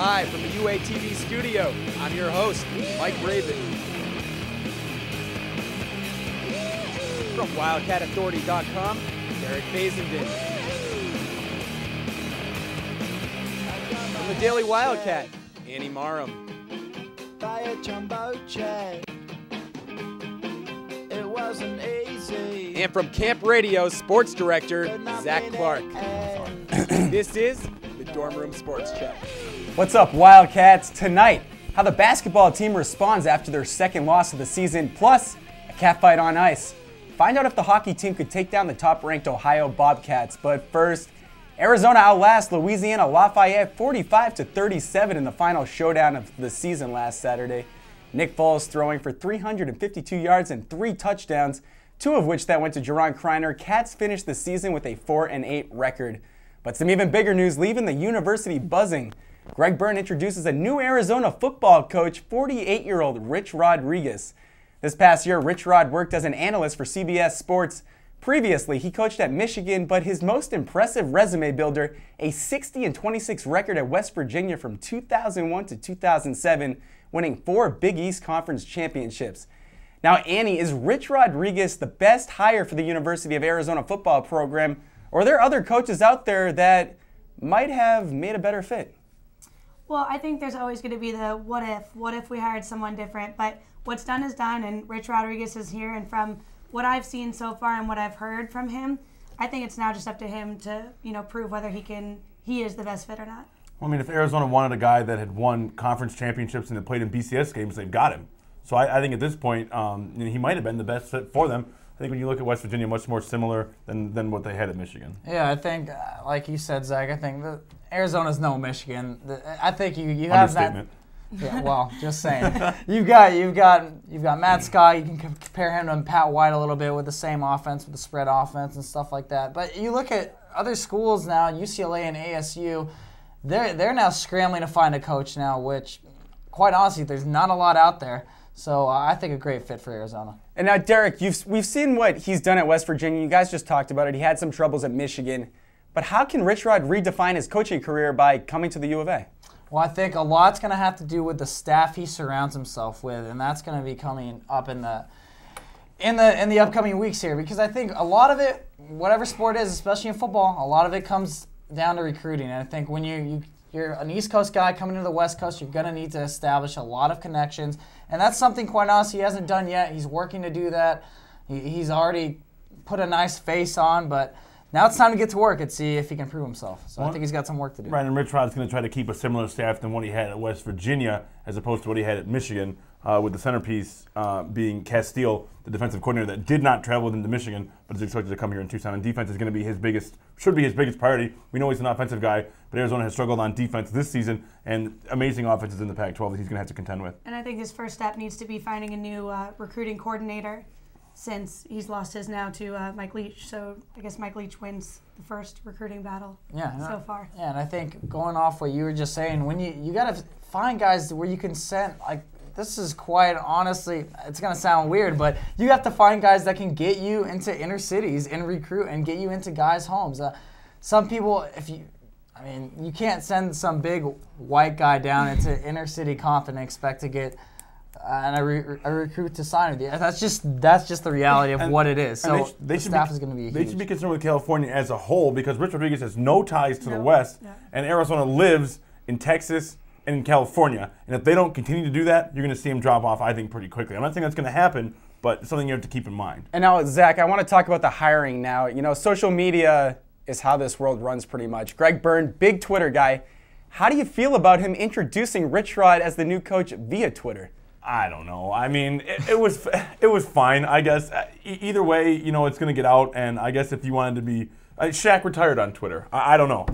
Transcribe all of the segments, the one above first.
Live from the UATV studio, I'm your host, Mike Raven. From WildcatAuthority.com, Derek Basenden. From the Daily Wildcat, Annie Marham. It wasn't easy. And from Camp Radio's sports director, Zach Clark. This is the Dorm Room Sports Check. What's up, Wildcats? Tonight, how the basketball team responds after their second loss of the season, plus a catfight on ice. Find out if the hockey team could take down the top-ranked Ohio Bobcats. But first, Arizona outlasts Louisiana Lafayette 45-37 in the final showdown of the season last Saturday. Nick Foles throwing for 352 yards and 3 touchdowns, 2 of which that went to Jaron Kreiner. Cats finished the season with a 4-8 record. But some even bigger news leaving the university buzzing. Greg Byrne introduces a new Arizona football coach, 48-year-old Rich Rodriguez. This past year, Rich Rod worked as an analyst for CBS Sports. Previously, he coached at Michigan, but his most impressive resume builder, a 60-26 record at West Virginia from 2001 to 2007, winning 4 Big East Conference championships. Now, Annie, is Rich Rodriguez the best hire for the University of Arizona football program, or are there other coaches out there that might have made a better fit? Well, I think there's always going to be the what if we hired someone different, but what's done is done, and Rich Rodriguez is here, and from what I've seen so far and what I've heard from him, I think it's now just up to him to, prove whether he is the best fit or not. Well, I mean, if Arizona wanted a guy that had won conference championships and had played in BCS games, they've got him. So I think at this point, he might have been the best fit for them. I think when you look at West Virginia, much more similar than what they had at Michigan. Yeah, I think, like you said, Zach, I think Arizona's no Michigan. I think you have that. Understatement. Yeah, well, just saying. You've got Matt Scott. You can compare him to Pat White a little bit with the same offense, with the spread offense and stuff like that. But you look at other schools now, UCLA and ASU. They're now scrambling to find a coach now, which, quite honestly, there's not a lot out there. So I think a great fit for Arizona. And now, Derek, we've seen what he's done at West Virginia. You guys just talked about it. He had some troubles at Michigan. But how can Rich Rod redefine his coaching career by coming to the U of A? Well, I think a lot's going to have to do with the staff he surrounds himself with, and that's going to be coming up in the upcoming weeks here. Because I think a lot of it, whatever sport is, especially in football, a lot of it comes down to recruiting. And I think when you're an East Coast guy coming to the West Coast, you're going to need to establish a lot of connections. And that's something, quite honestly, he hasn't done yet. He's working to do that. He's already put a nice face on, but now it's time to get to work and see if he can prove himself. So I think he's got some work to do. Right, and Rich Rod's going to try to keep a similar staff than what he had at West Virginia as opposed to what he had at Michigan, with the centerpiece being Castile, the defensive coordinator that did not travel with him to Michigan, but is expected to come here in Tucson. And defense is going to be should be his biggest priority. We know he's an offensive guy, but Arizona has struggled on defense this season, and amazing offenses in the Pac-12 that he's going to have to contend with. And I think his first step needs to be finding a new recruiting coordinator, since he's lost his now to Mike Leach. So I guess Mike Leach wins the first recruiting battle so far. Yeah, and I think going off what you were just saying, when you got to find guys where you can send, like, this is quite honestly, it's going to sound weird, but you have to find guys that can get you into inner cities and recruit and get you into guys' homes. Some people, you can't send some big white guy down into inner city Compton and expect to get a recruit to sign with you. That's just the reality of what it is. So the staff is going to be huge. They should be concerned with California as a whole because Rich Rodriguez has no ties to the West, and Arizona lives in Texas and in California. And if they don't continue to do that, you're going to see him drop off, I think, pretty quickly. I'm not saying that's going to happen, but it's something you have to keep in mind. And now, Zach, I want to talk about the hiring now. Social media is how this world runs pretty much. Greg Byrne, big Twitter guy. How do you feel about him introducing Rich Rod as the new coach via Twitter? I don't know. I mean, it was fine, I guess. Either way, it's going to get out, and I guess if you wanted to be Shaq retired on Twitter. I don't know.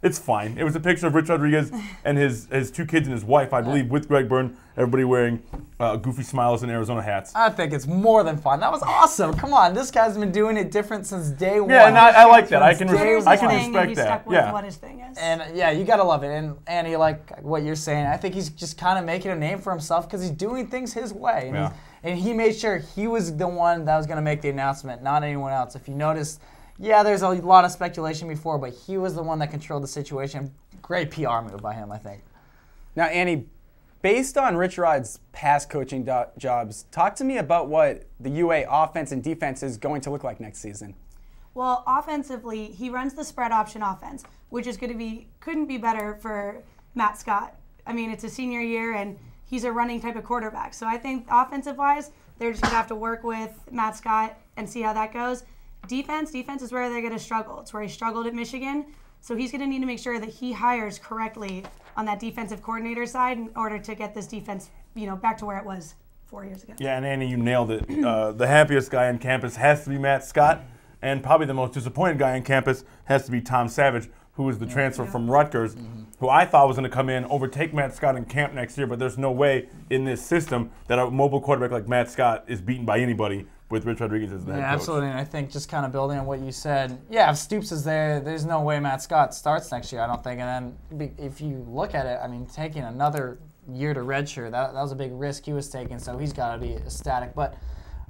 It's fine. It was a picture of Rich Rodriguez and his 2 kids and his wife, I believe, with Greg Byrne. Everybody wearing goofy smiles and Arizona hats. I think it's more than fun. That was awesome. Come on, this guy's been doing it different since day one. Yeah, and I like that. I can Twitter's respect his thing, and he's that. stuck with what his thing is. And yeah, you gotta love it. And Annie, like what you're saying, I think he's just kind of making a name for himself because he's doing things his way. And he made sure he was the one that was going to make the announcement, not anyone else. If you notice, there's a lot of speculation before, but he was the one that controlled the situation. Great PR move by him, I think. Now, Annie, based on Rich Rod's past coaching jobs, talk to me about what the UA offense and defense is going to look like next season. Well, offensively, he runs the spread option offense, which is going to couldn't be better for Matt Scott. I mean, it's a senior year, and he's a running type of quarterback. So I think offensive-wise, they're just going to have to work with Matt Scott and see how that goes. Defense is where they're going to struggle. It's where he struggled at Michigan. So he's going to need to make sure that he hires correctly on that defensive coordinator side in order to get this defense, back to where it was 4 years ago. Yeah, and Annie, you nailed it. The happiest guy on campus has to be Matt Scott, and probably the most disappointed guy on campus has to be Tom Savage, who is the transfer from Rutgers, who I thought was going to come in, overtake Matt Scott in camp next year, but there's no way in this system that a mobile quarterback like Matt Scott is beaten by anybody with Rich Rodriguez as the head coach. Absolutely, and I think just kind of building on what you said, if Stoops is there's no way Matt Scott starts next year, I don't think. And then if you look at it, I mean, taking another year to redshirt, that was a big risk he was taking, so he's got to be ecstatic. But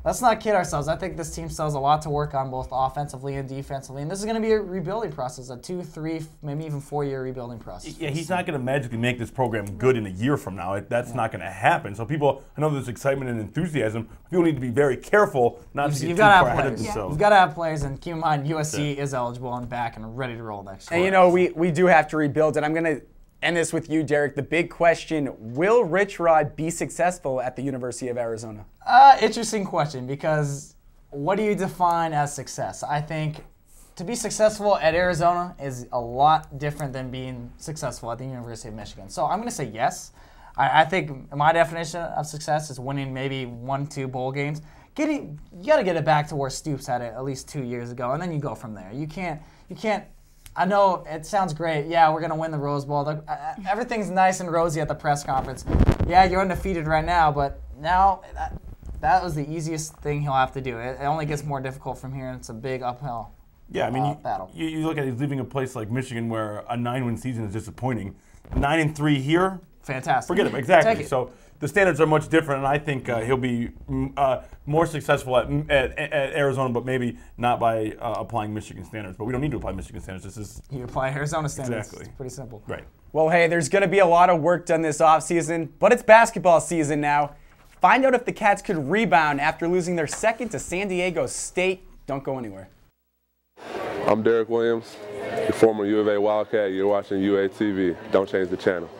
let's not kid ourselves. I think this team still has a lot to work on, both offensively and defensively. And this is going to be a rebuilding process, a 2, 3, maybe even 4-year rebuilding process. Yeah, he's not going to magically make this program good in a year from now. That's not going to happen. So people, I know there's excitement and enthusiasm. People need to be very careful not to get too far ahead of themselves. You've got to have players, and keep in mind, USC is eligible and back and ready to roll next year. And we do have to rebuild it. I'm going to end this with you, Derek. The big question, will Rich Rod be successful at the University of Arizona? Interesting question, because what do you define as success? I think to be successful at Arizona is a lot different than being successful at the University of Michigan. So I'm going to say yes. I think my definition of success is winning maybe 1-2 bowl games. You got to get it back to where Stoops had it at least 2 years ago, and then you go from there. You can't. I know it sounds great. Yeah, we're going to win the Rose Bowl. Everything's nice and rosy at the press conference. Yeah, you're undefeated right now, but now that was the easiest thing he'll have to do. It only gets more difficult from here, and it's a big uphill battle. You look at he's leaving a place like Michigan where a 9-win season is disappointing. 9-3 here, fantastic. Forget it. Exactly. So the standards are much different, and I think he'll be more successful at Arizona, but maybe not by applying Michigan standards. But we don't need to apply Michigan standards. You apply Arizona standards. Exactly. It's pretty simple. Right. Well, hey, there's going to be a lot of work done this offseason, but it's basketball season now. Find out if the Cats could rebound after losing their second to San Diego State. Don't go anywhere. I'm Derek Williams, the former U of A Wildcat. You're watching UA TV. Don't change the channel.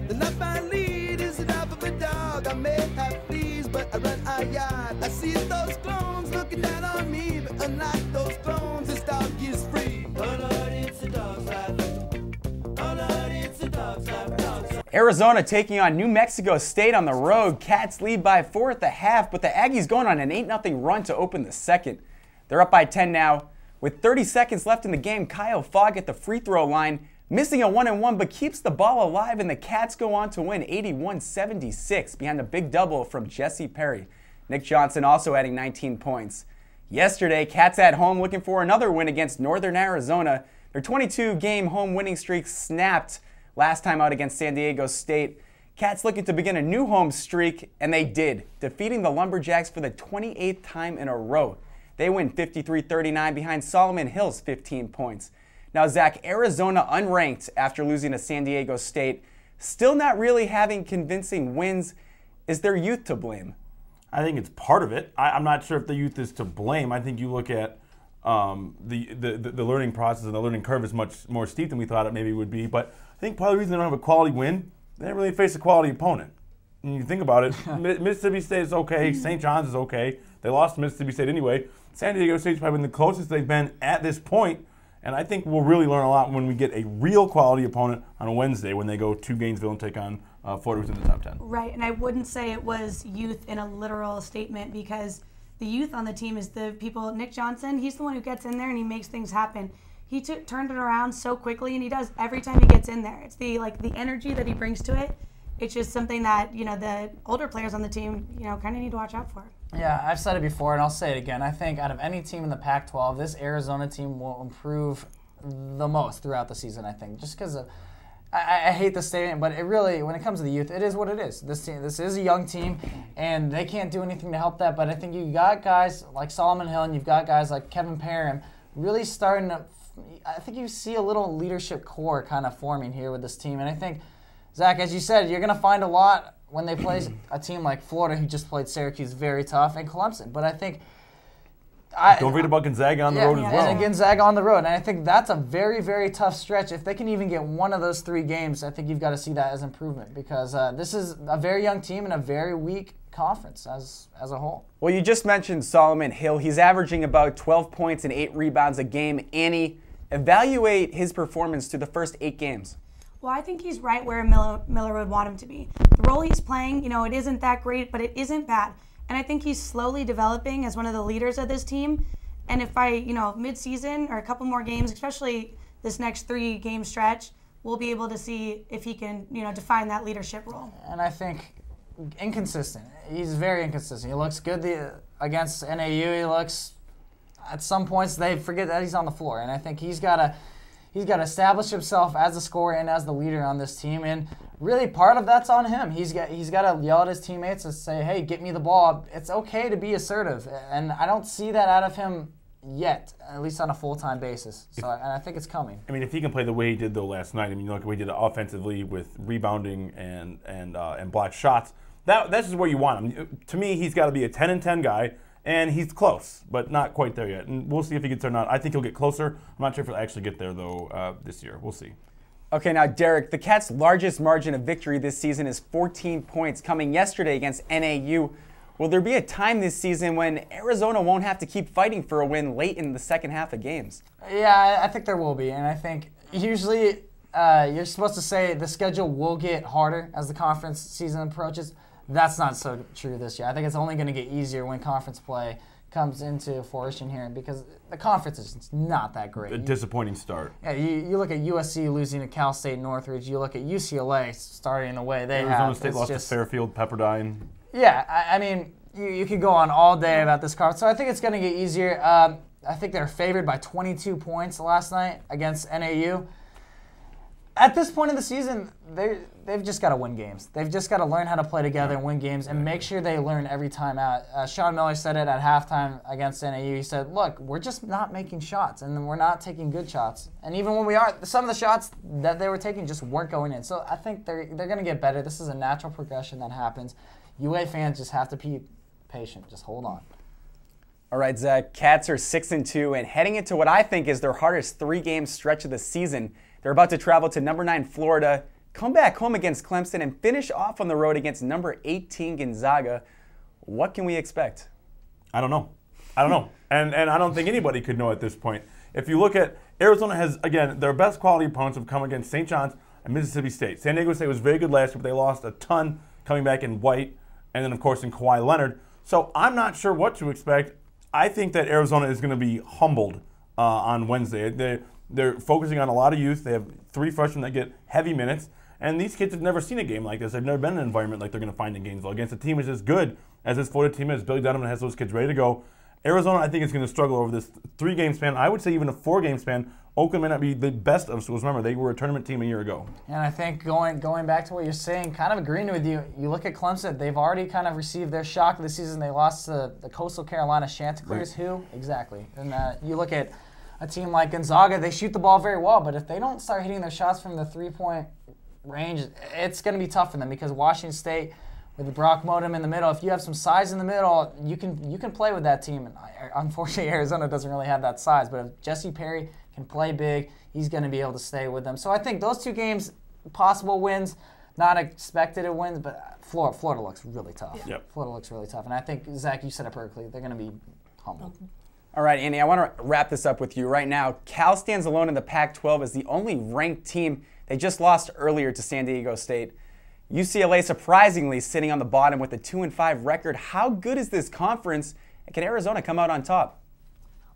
The left my lead is enough of a dog. I may have fleas, but I run a yard. I see those clones looking down on me, but unlike those clones, this dog is free. Oh Lord, it's a dog's life. Oh Lord, it's a dog's life. Arizona taking on New Mexico State on the road. Cats lead by 4 at the half, but the Aggies going on an 8-0 run to open the second. They're up by 10 now. With 30 seconds left in the game, Kyle Fogg at the free throw line, missing a 1-and-1, but keeps the ball alive, and the Cats go on to win 81-76 behind a big double from Jesse Perry. Nick Johnson also adding 19 points. Yesterday, Cats at home looking for another win against Northern Arizona. Their 22-game home winning streak snapped last time out against San Diego State. Cats looking to begin a new home streak, and they did, defeating the Lumberjacks for the 28th time in a row. They win 53-39 behind Solomon Hill's 15 points. Now, Zach, Arizona unranked after losing to San Diego State, still not really having convincing wins. Is their youth to blame? I think it's part of it. I'm not sure if the youth is to blame. I think you look at the learning process and the learning curve is much more steep than we thought it maybe would be. But I think part of the reason they don't have a quality win, they didn't really face a quality opponent. And you think about it, Mississippi State is okay, St. John's is okay. They lost to Mississippi State anyway. San Diego State's probably been the closest they've been at this point. And I think we'll really learn a lot when we get a real quality opponent on a Wednesday when they go to Gainesville and take on Florida, who's in the top 10. Right, and I wouldn't say it was youth in a literal statement, because the youth on the team is the people. Nick Johnson, he's the one who gets in there and he makes things happen. He turned it around so quickly, and he does every time he gets in there. It's the energy that he brings to it. It's just something that, the older players on the team, kind of need to watch out for. Yeah, I've said it before, and I'll say it again. I think out of any team in the Pac-12, this Arizona team will improve the most throughout the season, I think. Just because I hate the statement, but it really, when it comes to the youth, it is what it is. This is a young team, and they can't do anything to help that. But I think you got guys like Solomon Hill, and you've got guys like Kevin Parham really starting to I think you see a little leadership core kind of forming here with this team. And I think, Zach, as you said, you're going to find a lot when they play a team like Florida, who just played Syracuse, very tough, and Clemson. But I think don't forget about Gonzaga on the road as well. And Gonzaga on the road. And I think that's a very, very tough stretch. If they can even get one of those 3 games, I think you've got to see that as improvement, because this is a very young team and a very weak conference as a whole. Well, you just mentioned Solomon Hill. He's averaging about 12 points and 8 rebounds a game. Annie, evaluate his performance through the first 8 games. Well, I think he's right where Miller would want him to be. The role he's playing, it isn't that great, but it isn't bad. And I think he's slowly developing as one of the leaders of this team. And if by, mid-season or a couple more games, especially this next 3-game stretch, we'll be able to see if he can, define that leadership role. And I think inconsistent. He's very inconsistent. He looks good against NAU. He looks, at some points, they forget that he's on the floor. And I think he's got to establish himself as a scorer and as the leader on this team. And really, part of that's on him. He's got to yell at his teammates and say, hey, get me the ball. It's okay to be assertive. And I don't see that out of him yet, at least on a full-time basis. And I think it's coming. I mean, if he can play the way he did, though, last night, look at what he did offensively with rebounding and block shots, that's just where you want him. To me, he's got to be a 10-10 guy, and he's close, but not quite there yet. And we'll see if he gets there or not. I think he'll get closer. I'm not sure if he'll actually get there, though, this year. We'll see. Okay, now, Derek, the Cats' largest margin of victory this season is 14 points, coming yesterday against NAU. Will there be a time this season when Arizona won't have to keep fighting for a win late in the second half of games? Yeah, I think there will be. And I think usually you're supposed to say the schedule will get harder as the conference season approaches. That's not so true this year. I think it's only going to get easier when conference play comes into fruition here, because the conference is not that great. A disappointing start. Yeah, you look at USC losing to Cal State Northridge. You look at UCLA starting the way they have. Arizona State lost to Fairfield, Pepperdine. Yeah, I mean, you could go on all day about this conference. So I think it's going to get easier. I think they're favored by 22 points last night against NAU. At this point in the season, they've just got to win games. They've just got to learn how to play together and win games and make sure they learn every time out. Sean Miller said it at halftime against NAU. He said, look, we're just not making shots, and we're not taking good shots. And even when we are, some of the shots that they were taking just weren't going in. So I think they're going to get better. This is a natural progression that happens. UA fans just have to be patient. Just hold on. All right, Zach, Cats are 6-2 and heading into what I think is their hardest 3-game stretch of the season. They're about to travel to number 9 Florida, come back home against Clemson, and finish off on the road against number 18 Gonzaga. What can we expect? I don't know. And I don't think anybody could know at this point. If you look at Arizona has, again, their best quality opponents have come against St. John's and Mississippi State. San Diego State was very good last year, but they lost a ton coming back in White and then, of course, in Kawhi Leonard. So I'm not sure what to expect. I think that Arizona is going to be humbled on Wednesday. They're focusing on a lot of youth. They have 3 freshmen that get heavy minutes. And these kids have never seen a game like this. They've never been in an environment like they're going to find in Gainesville against a team which is as good as this Florida team is. Billy Donovan has those kids ready to go. Arizona, I think, is going to struggle over this 3-game span. I would say even a 4-game span. Oakland may not be the best of schools. Remember, they were a tournament team a year ago. And I think going back to what you're saying, kind of agreeing with you, you look at Clemson, they've already kind of received their shock of the season. They lost to the Coastal Carolina Chanticleers. Right. Who? Exactly. And you look at a team like Gonzaga, they shoot the ball very well, but if they don't start hitting their shots from the 3-point range, it's going to be tough for them, because Washington State, with Brock Modem in the middle, if you have some size in the middle, you can play with that team. And unfortunately, Arizona doesn't really have that size, but if Jesse Perry can play big, he's going to be able to stay with them. So I think those 2 games, possible wins, not expected wins, but Florida looks really tough. Yep. Florida looks really tough. And I think, Zach, you said it perfectly. They're going to be humbled. All right, Andy, I want to wrap this up with you. Right now, Cal stands alone in the Pac-12 as the only ranked team. They just lost earlier to San Diego State. UCLA surprisingly sitting on the bottom with a 2-5 record. How good is this conference? And can Arizona come out on top?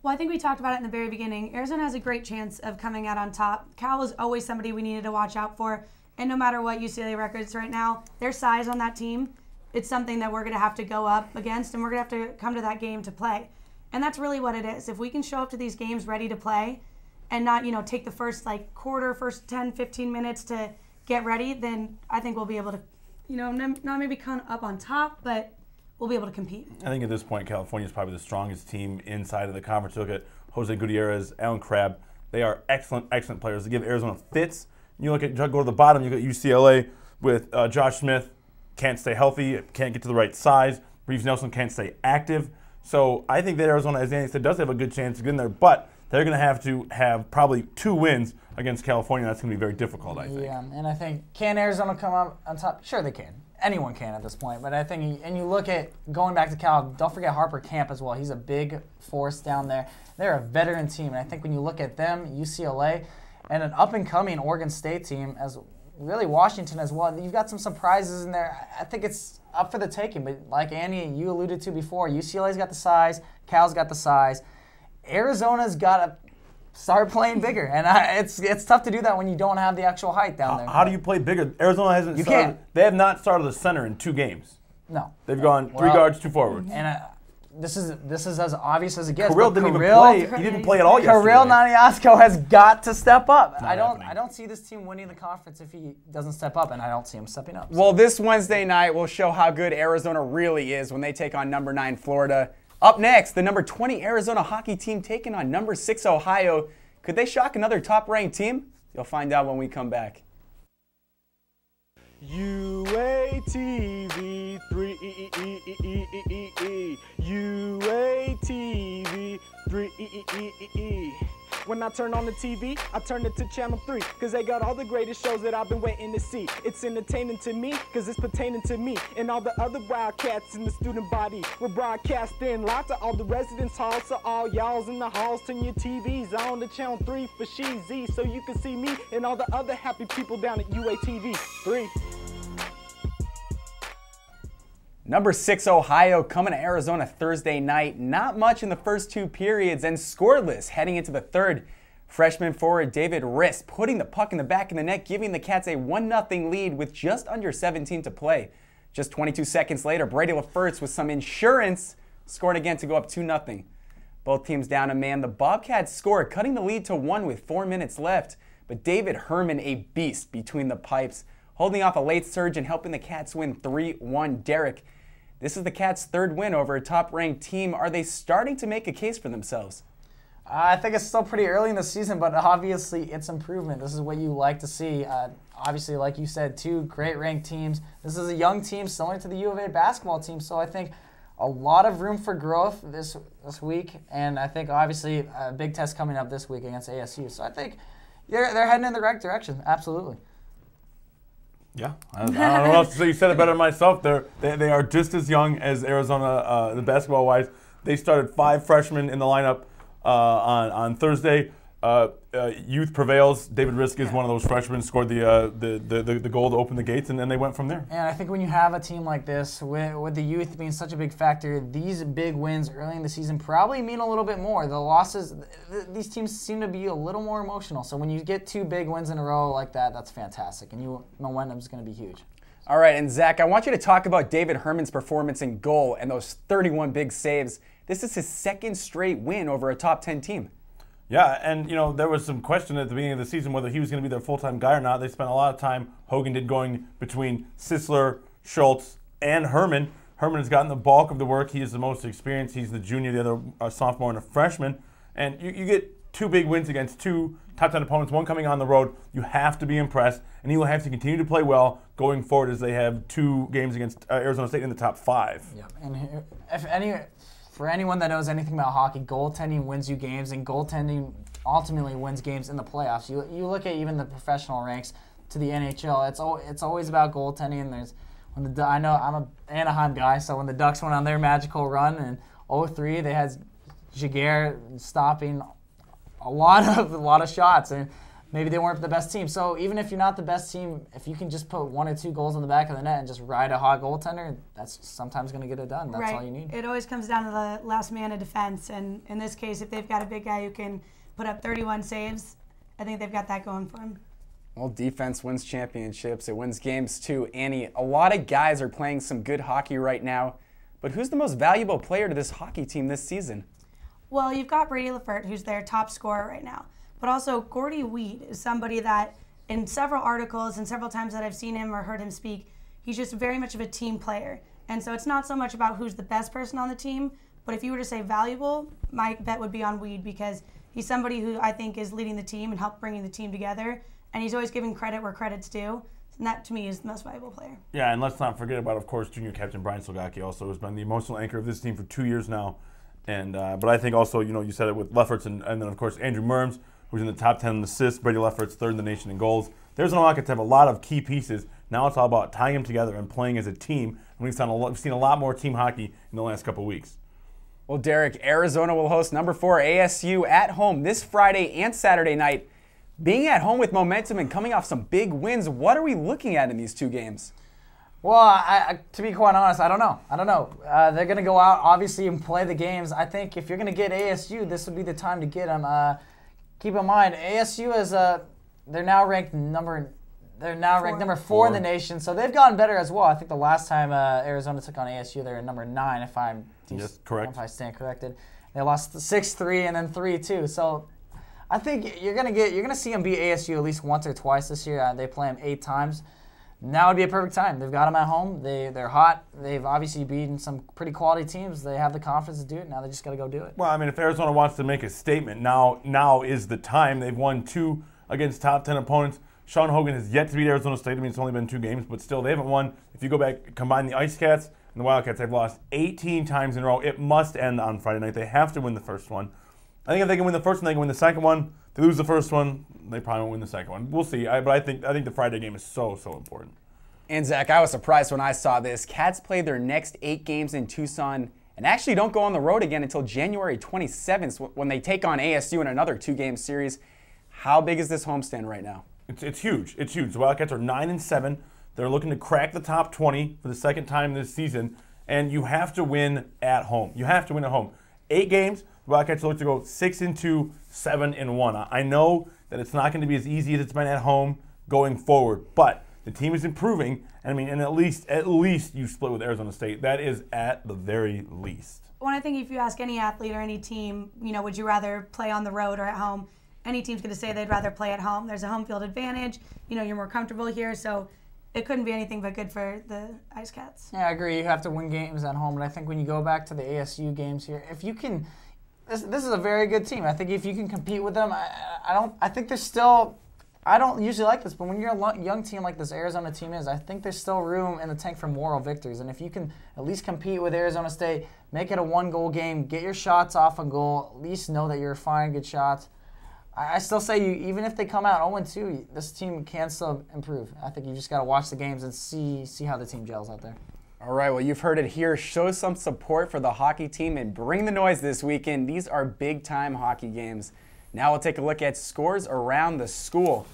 Well, I think we talked about it in the very beginning. Arizona has a great chance of coming out on top. Cal was always somebody we needed to watch out for. And no matter what UCLA records right now, their size on that team, it's something that we're going to have to go up against, and we're going to have to come to that game to play. And that's really what it is. If we can show up to these games ready to play and not, take the first quarter, first 10, 15 minutes to get ready, then I think we'll be able to, not maybe come up on top, but we'll be able to compete. I think at this point, California is probably the strongest team inside of the conference. Look at Jose Gutierrez, Alan Crabb. They are excellent, excellent players. They give Arizona fits. You look at, go to the bottom, you got UCLA with Josh Smith, can't stay healthy, can't get to the right size. Reeves Nelson can't stay active. So I think that Arizona, as Andy said, does have a good chance to get in there, but they're going to have probably 2 wins against California. That's going to be very difficult, I think. Yeah, and I think, can Arizona come up on top? Sure they can. Anyone can at this point. But I think, and you look at, going back to Cal, don't forget Harper Camp as well. He's a big force down there. They're a veteran team, and I think when you look at them, UCLA, and an up-and-coming Oregon State team, as really Washington as well, you've got some surprises in there. I think it's up for the taking. But like Andy, you alluded to before, UCLA's got the size, Cal's got the size. Arizona's got to start playing bigger, and it's tough to do that when you don't have the actual height down there. How do you play bigger? Arizona hasn't. They have not started the center in 2 games. No, they've gone 3 guards, 2 forwards. And this is as obvious as it gets. Kirill didn't even play. He didn't play at all yesterday. Kirill Naniasko has got to step up. I don't see this team winning the conference if he doesn't step up, and I don't see him stepping up. Well, this Wednesday night will show how good Arizona really is when they take on number 9 Florida. Up next, the number 20 Arizona hockey team taking on number 6 Ohio. Could they shock another top-ranked team? You'll find out when we come back. UATV 3 UATV 3 When I turn on the TV, I turn it to channel 3, cause they got all the greatest shows that I've been waiting to see. It's entertaining to me, cause it's pertaining to me and all the other Wildcats in the student body. We're broadcasting live to all the residence halls, so all y'alls in the halls, turn your TVs on to channel 3 for Sheezy, so you can see me and all the other happy people down at UATV 3. Number 6 Ohio coming to Arizona Thursday night. Not much in the first 2 periods and scoreless heading into the third. Freshman forward David Riss putting the puck in the back of the net, giving the Cats a 1-0 lead with just under 17 to play. Just 22 seconds later, Brady LaFertz with some insurance scored again to go up 2-0. Both teams down a man. The Bobcats scored, cutting the lead to 1 with 4 minutes left. But David Herman, a beast between the pipes, holding off a late surge and helping the Cats win 3-1. Derek, this is the Cats' 3rd win over a top-ranked team. Are they starting to make a case for themselves? I think it's still pretty early in the season, but obviously it's improvement. This is what you like to see. Obviously, like you said, 2 great ranked teams. This is a young team similar to the U of A basketball team, so I think a lot of room for growth this week, and I think obviously a big test coming up this week against ASU. So I think they're heading in the right direction, absolutely. Yeah, I don't know what else to say. You said it better than myself. They are just as young as Arizona, the basketball-wise. They started 5 freshmen in the lineup on Thursday. Youth prevails. David Risk is one of those freshmen, scored the goal to open the gates, and then they went from there. And I think when you have a team like this, with the youth being such a big factor, these big wins early in the season probably mean a little bit more. The losses, these teams seem to be a little more emotional. So when you get 2 big wins in a row like that, that's fantastic, and momentum is going to be huge. All right, and Zach, I want you to talk about David Herman's performance in goal and those 31 big saves. This is his 2nd straight win over a top 10 team. Yeah, and there was some question at the beginning of the season whether he was going to be their full-time guy or not. They spent a lot of time, Hogan did, going between Sisler, Schultz, and Herman. Herman has gotten the bulk of the work. He is the most experienced. He's the junior, the other sophomore, and a freshman. And you get 2 big wins against 2 top 10 opponents, one coming on the road. You have to be impressed, and he will have to continue to play well going forward as they have 2 games against Arizona State in the top 5. Yeah, and for anyone that knows anything about hockey, goaltending wins you games, and goaltending ultimately wins games in the playoffs. You look at even the professional ranks to the NHL. It's always about goaltending. And I know I'm an Anaheim guy, so when the Ducks went on their magical run in 2003, they had Jaguar stopping a lot of shots, and maybe they weren't the best team. So even if you're not the best team, if you can just put 1 or 2 goals in the back of the net and just ride a hot goaltender, that's sometimes going to get it done. That's all you need. It always comes down to the last man of defense, and in this case, if they've got a big guy who can put up 31 saves, I think they've got that going for him. Well, defense wins championships. It wins games too. Annie, a lot of guys are playing some good hockey right now, but who's the most valuable player to this hockey team this season? Well, you've got Brady LaFertz, who's their top scorer right now. But also, Gordy Weed is somebody that, in several articles and several times that I've seen him or heard him speak, he's just very much of a team player. And so it's not so much about who's the best person on the team, but if you were to say valuable, my bet would be on Weed, because He's somebody who I think is leading the team and helped bringing the team together, and he's always giving credit where credit's due. And that, to me, is the most valuable player. Yeah, and let's not forget about, of course, junior captain Brian Slogacki also has been the emotional anchor of this team for 2 years now. And but I think also, you said it with Lefferts and then, of course, Andrew Merms, who's in the top 10 in assists. Brady Lefferts, third in the nation in goals. There's an Wildcats have a lot of key pieces. Now it's all about tying them together and playing as a team. And we've seen a lot more team hockey in the last couple of weeks. Well, Derek, Arizona will host number 4 ASU at home this Friday and Saturday night. Being at home with momentum and coming off some big wins, what are we looking at in these 2 games? Well, to be quite honest, I don't know. They're going to go out, obviously, and play the games. I think if you're going to get ASU, this would be the time to get them. Keep in mind, ASU is they're now ranked number 4 in the nation, so they've gotten better as well. I think the last time Arizona took on ASU, they were number 9, if I stand corrected. They lost 6-3 and then 3-2. So I think you're gonna see them beat ASU at least once or twice this year. They play them 8 times. Now would be a perfect time. They've got them at home. They're hot. They've obviously beaten some pretty quality teams. They have the confidence to do it. Now they just got to go do it. Well, I mean, if Arizona wants to make a statement, now is the time. They've won 2 against top 10 opponents. Sean Hogan has yet to beat Arizona State. I mean, it's only been 2 games, but still, they haven't won. If you go back, combine the Ice Cats and the Wildcats, they've lost 18 times in a row. It must end on Friday night. They have to win the first one. I think if they can win the first one, they can win the second one. If they lose the first one, they probably won't win the second one. We'll see. But I think the Friday game is so important. And Zach, I was surprised when I saw this. Cats play their next 8 games in Tucson and actually don't go on the road again until January 27th when they take on ASU in another 2-game series. How big is this homestand right now? It's huge. It's huge. The Wildcats are 9-7. They're looking to crack the top 20 for the second time this season, and you have to win at home. You have to win at home. 8 games. The Wildcats look to go 6-2, 7-1. I know that it's not going to be as easy as it's been at home going forward, but the team is improving. And at least you split with Arizona State. That is at the very least. Well, I think if you ask any athlete or any team, would you rather play on the road or at home? Any team's going to say they'd rather play at home. There's a home field advantage. You're more comfortable here, so it couldn't be anything but good for the Ice Cats. Yeah, I agree. You have to win games at home, but I think when you go back to the ASU games here, if you can, this is a very good team. I think if you can compete with them, I think there's still. I don't usually like this, but when you're a young team like this Arizona team is, I think there's still room in the tank for moral victories. And if you can at least compete with Arizona State, make it a 1-goal game, get your shots off a goal, at least know that you're firing good shots. I still say even if they come out 0-2, this team can still improve. I think you just got to watch the games and see how the team gels out there. All right, well, you've heard it here. Show some support for the hockey team and bring the noise this weekend. These are big-time hockey games. Now we'll take a look at scores around the school.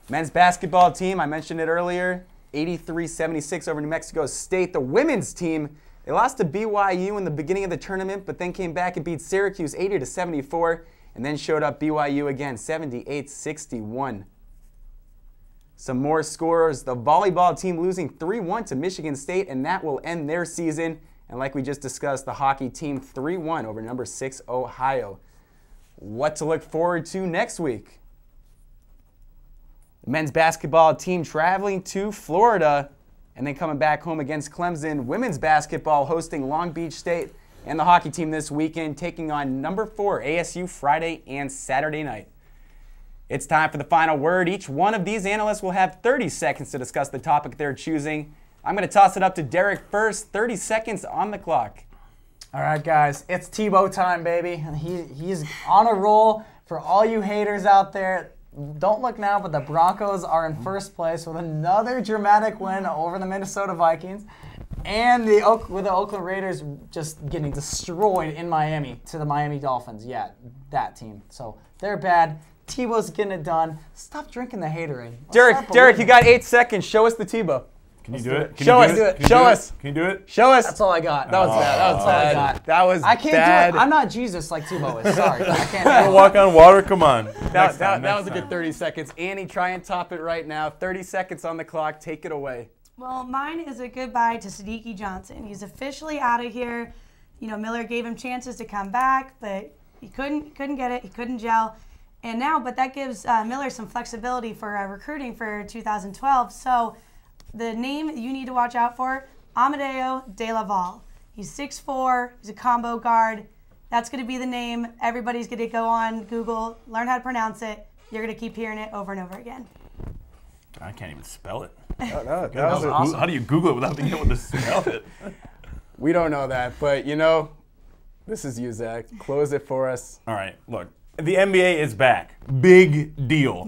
Men's basketball team, I mentioned it earlier, 83-76 over New Mexico State. The women's team, they lost to BYU in the beginning of the tournament, but then came back and beat Syracuse 80-74, and then showed up BYU again, 78-61. Some more scores. The volleyball team losing 3-1 to Michigan State, and that will end their season. And like we just discussed, the hockey team 3-1 over number 6 Ohio. What to look forward to next week? The men's basketball team traveling to Florida and then coming back home against Clemson. Women's basketball hosting Long Beach State, and the hockey team this weekend taking on number 4 ASU Friday and Saturday night. It's time for the final word. Each one of these analysts will have 30 seconds to discuss the topic they're choosing. I'm going to toss it up to Derek first. 30 seconds on the clock. All right, guys, it's Tebow time, baby. He's on a roll. For all you haters out there, don't look now, but the Broncos are in first place with another dramatic win over the Minnesota Vikings, and with the Oakland Raiders just getting destroyed in Miami to the Miami Dolphins. Yeah, that team. So they're bad. Tebow's getting it done. Stop drinking the haterade. Derek, you got 8 seconds. Show us the Tebow. Can you do it? Show us. Show us. Can you do it? Show us. That's all I got. That was bad. That was bad. That was I can't bad. do it. I'm not Jesus like Tebow is. Sorry. I can't do it. Walk on water. Come on. That was a good 30 seconds. Annie, try and top it right now. 30 seconds on the clock. Take it away. Well, mine is a goodbye to Sadiki Johnson. He's officially out of here. Miller gave him chances to come back, but he couldn't get it. He couldn't gel. And now, but that gives Miller some flexibility for recruiting for 2012. So the name you need to watch out for, Amadeo De La Val. He's 6'4", he's a combo guard. That's going to be the name. Everybody's going to go on Google, learn how to pronounce it. You're going to keep hearing it over and over again. I can't even spell it. That was awesome. How do you Google it without being able to spell it? We don't know that, but you know, this is you, Zach. Close it for us. All right, look. The NBA is back. Big deal.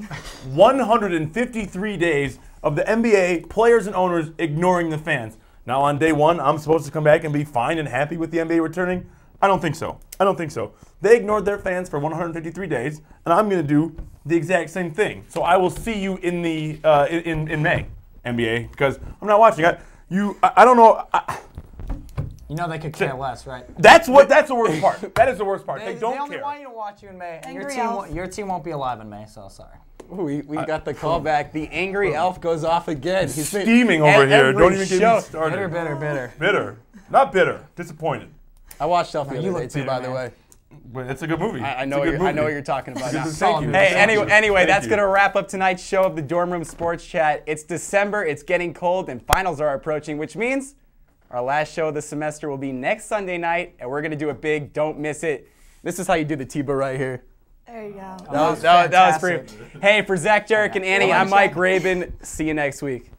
153 days of the NBA players and owners ignoring the fans. Now on day one, I'm supposed to come back and be fine and happy with the NBA returning? I don't think so. I don't think so. They ignored their fans for 153 days, and I'm going to do the exact same thing. So I will see you in the in May, NBA, because I'm not watching. I don't know. You know they could care less, right? That's the worst part. That is the worst part. They don't They only care. want you to watch you in May. And Angry elf. your team won't be alive in May, so sorry. We got the call back. The angry elf goes off again. He's been Steaming over here. every Don't even get show. me started. Bitter. Bitter. Not bitter. Disappointed. I watched Elf the you other day look too, bitter, by the man. way. But it's a good movie. I It's know a good I know what movie. you're talking about now. Thank you. Hey, Thank you. that's you. going to wrap up tonight's show of the Dorm Room Sports Chat. It's December, it's getting cold, and finals are approaching, which means our last show of the semester will be next Sunday night, and we're going to do it big. Don't miss it. This is how you do the T-bar right here. There you go. That was pretty. Hey, for Zach, Derek, and Annie, I'm Mike Rabin. See you next week.